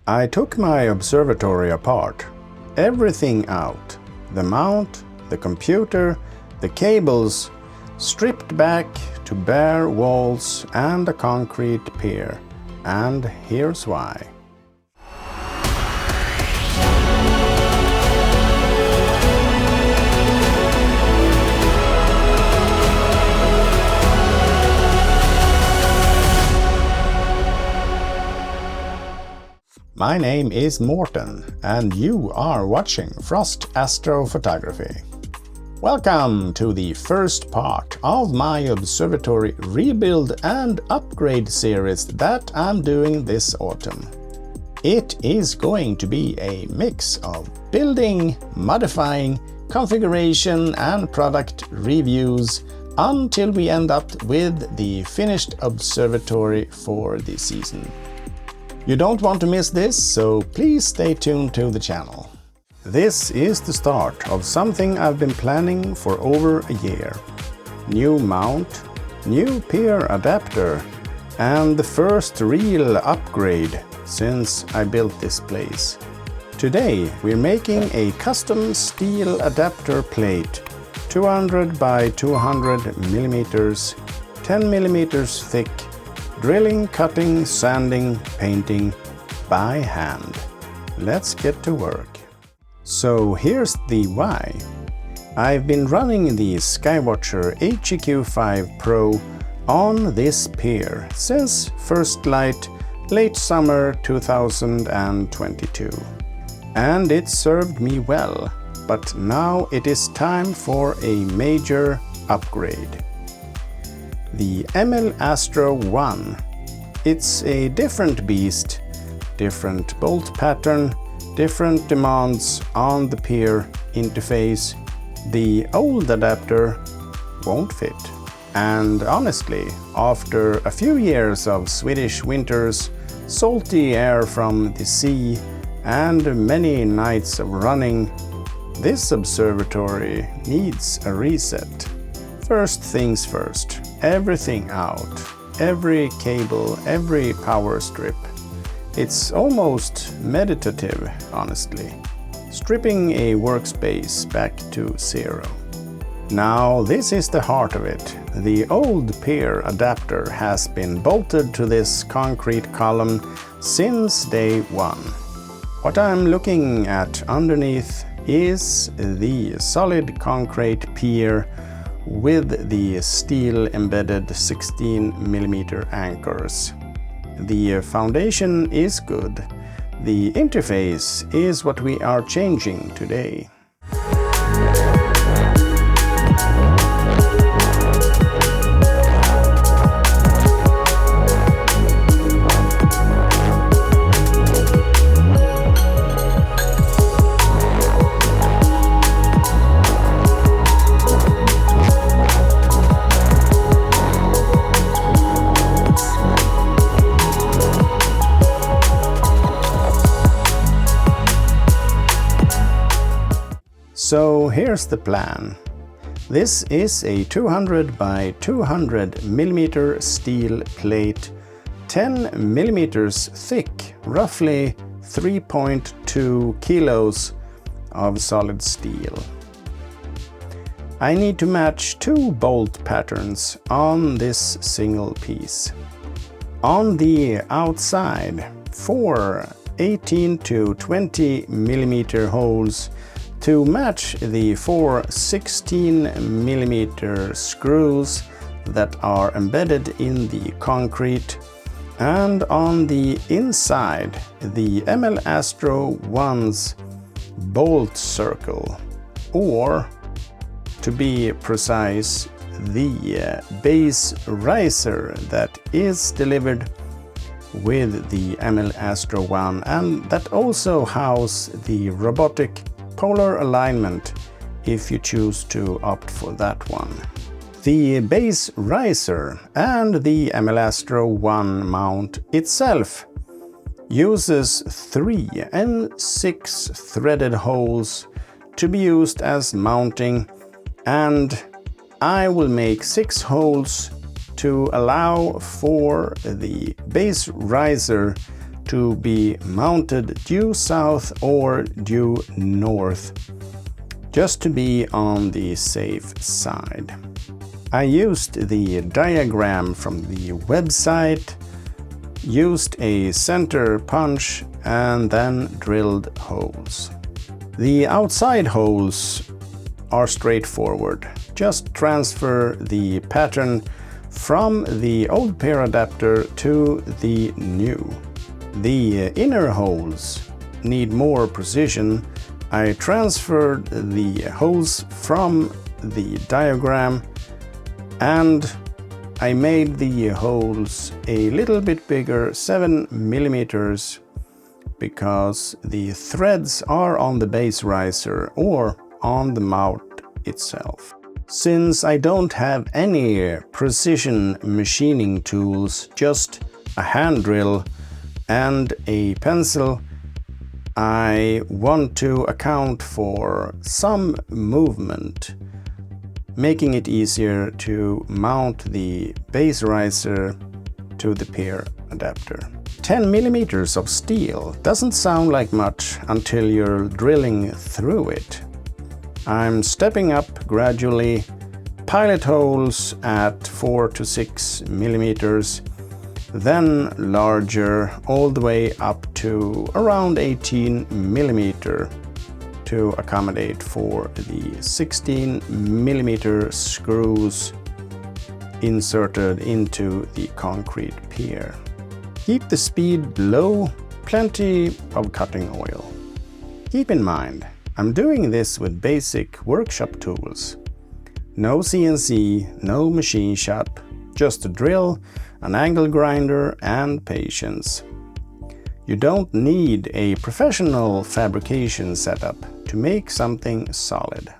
I took my observatory apart, everything out, the mount, the computer, the cables, stripped back to bare walls and a concrete pier. And here's why. My name is Morten, and you are watching Frost Astrophotography. Welcome to the first part of my observatory rebuild and upgrade series that I'm doing this autumn. It is going to be a mix of building, modifying, configuration and product reviews until we end up with the finished observatory for the season. You don't want to miss this, so please stay tuned to the channel. This is the start of something I've been planning for over a year. New mount, new Pier adapter, and the first real upgrade since I built this place. Today we're making a custom steel adapter plate, 200 by 200 millimeters, 10 millimeters thick, drilling, cutting, sanding, painting by hand. Let's get to work. So here's the why. I've been running the Skywatcher HEQ5 Pro on this pier since first light late summer 2022. And it served me well, but now it is time for a major upgrade. The MLAstro One. It's a different beast, different bolt pattern, different demands on the Pier interface. The old adapter won't fit. And honestly, after a few years of Swedish winters, salty air from the sea, and many nights of running, this observatory needs a reset. First things first, everything out, every cable, every power strip. It's almost meditative, honestly, stripping a workspace back to zero. Now this is the heart of it. The old Pier adapter has been bolted to this concrete column since day one. What I'm looking at underneath is the solid concrete pier with the steel embedded 16mm anchors. The foundation is good. The interface is what we are changing today. So here's the plan. This is a 200 by 200 millimeter steel plate, 10 millimeters thick, roughly 3.2 kilos of solid steel. I need to match two bolt patterns on this single piece. On the outside, 4 18 to 20 millimeter holes to match the 4 16mm screws that are embedded in the concrete, and on the inside the MLAstro One's bolt circle, or to be precise, the base riser that is delivered with the MLAstro One, and that also house the robotic polar alignment if you choose to opt for that one. The base riser and the MLAstro One mount itself uses 3 and 6 threaded holes to be used as mounting, and I will make 6 holes to allow for the base riser to be mounted due south or due north, just to be on the safe side. I used the diagram from the website, used a center punch, and then drilled holes. The outside holes are straightforward. Just transfer the pattern from the old Pier adapter to the new. The inner holes need more precision. I transferred the holes from the diagram and I made the holes a little bit bigger, 7 millimeters, because the threads are on the base riser or on the mount itself. Since I don't have any precision machining tools, just a hand drill and a pencil, I want to account for some movement, making it easier to mount the base riser to the Pier adapter. 10 millimeters of steel doesn't sound like much until you're drilling through it. I'm stepping up gradually, pilot holes at 4 to 6 millimeters, then larger all the way up to around 18 millimeter to accommodate for the 16 millimeter screws inserted into the concrete pier. Keep the speed low, plenty of cutting oil. Keep in mind, I'm doing this with basic workshop tools. No CNC, no machine shop, just a drill, an angle grinder and patience. You don't need a professional fabrication setup to make something solid.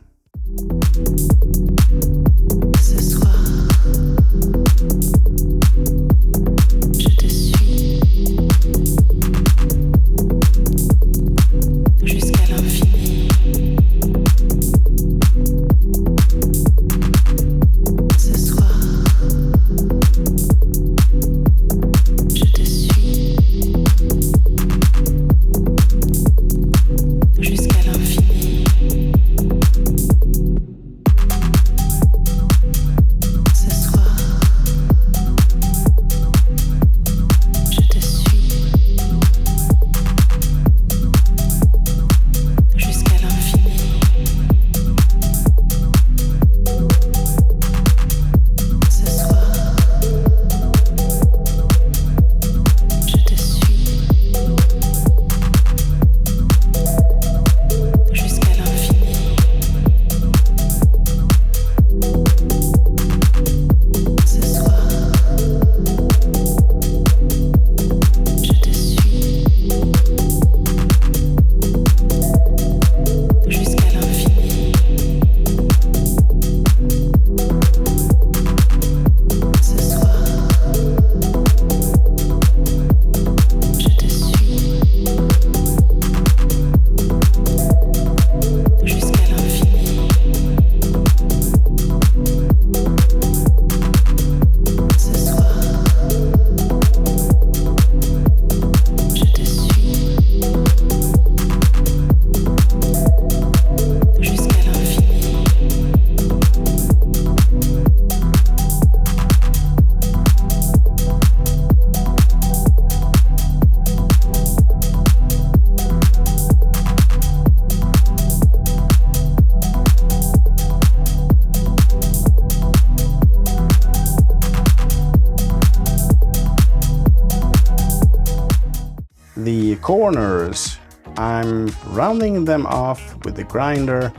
The corners, I'm rounding them off with the grinder.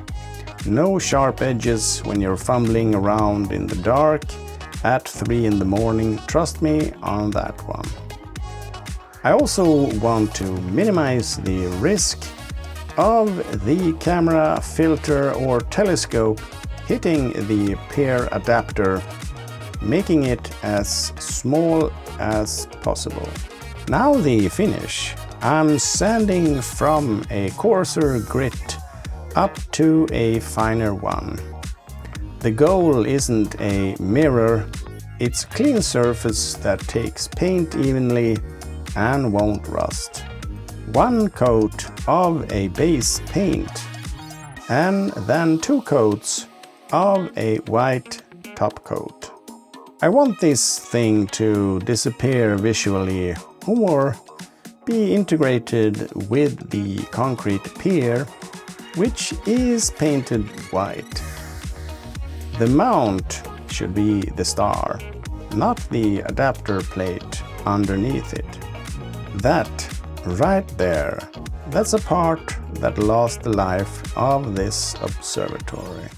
No sharp edges when you're fumbling around in the dark at 3 in the morning, trust me on that one. I also want to minimize the risk of the camera, filter or telescope hitting the Pier adapter, making it as small as possible. Now the finish. I'm sanding from a coarser grit up to a finer one. The goal isn't a mirror, it's a clean surface that takes paint evenly and won't rust. 1 coat of a base paint and then 2 coats of a white top coat. I want this thing to disappear visually or be integrated with the concrete pier, which is painted white. The mount should be the star, not the adapter plate underneath it. That right there, that's a part that lost the life of this observatory.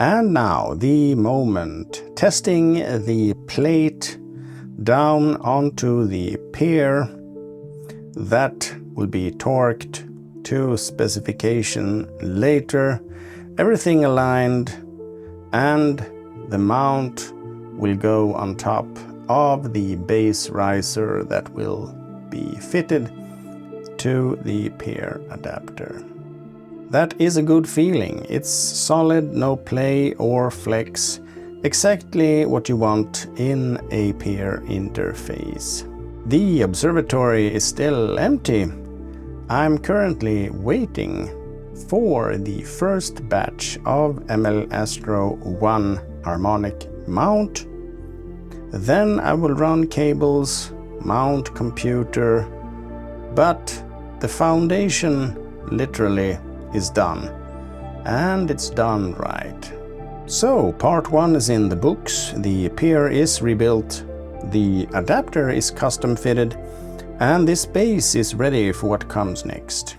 And now the moment, testing the plate down onto the pier. That will be torqued to specification later, everything aligned, and the mount will go on top of the base riser that will be fitted to the pier adapter. That is a good feeling. It's solid, no play or flex, exactly what you want in a pier interface. The observatory is still empty. I'm currently waiting for the first batch of MLAstro One harmonic mount. Then I will run cables, mount computer, but the foundation literally is done, and it's done right. So part 1 is in the books, the pier is rebuilt, the adapter is custom fitted, and this base is ready for what comes next.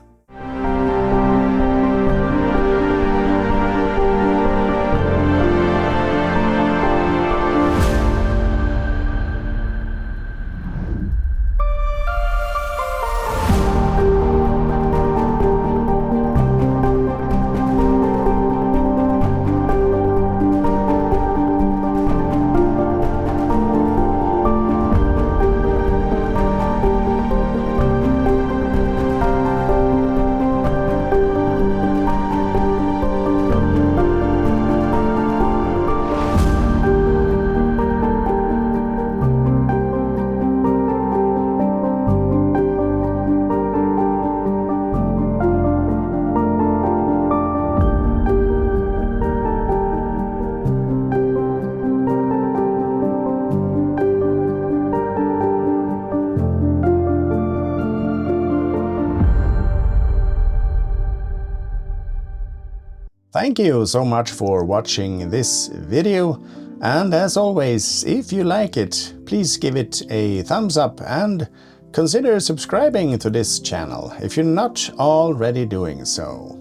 Thank you so much for watching this video, and as always, if you like it, please give it a thumbs up and consider subscribing to this channel if you're not already doing so.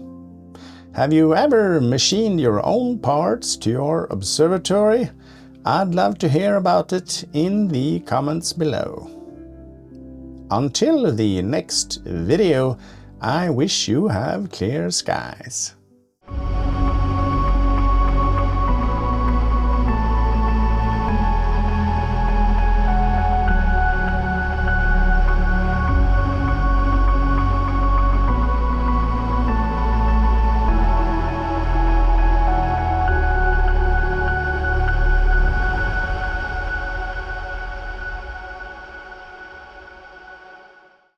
Have you ever machined your own parts to your observatory? I'd love to hear about it in the comments below. Until the next video, I wish you have clear skies.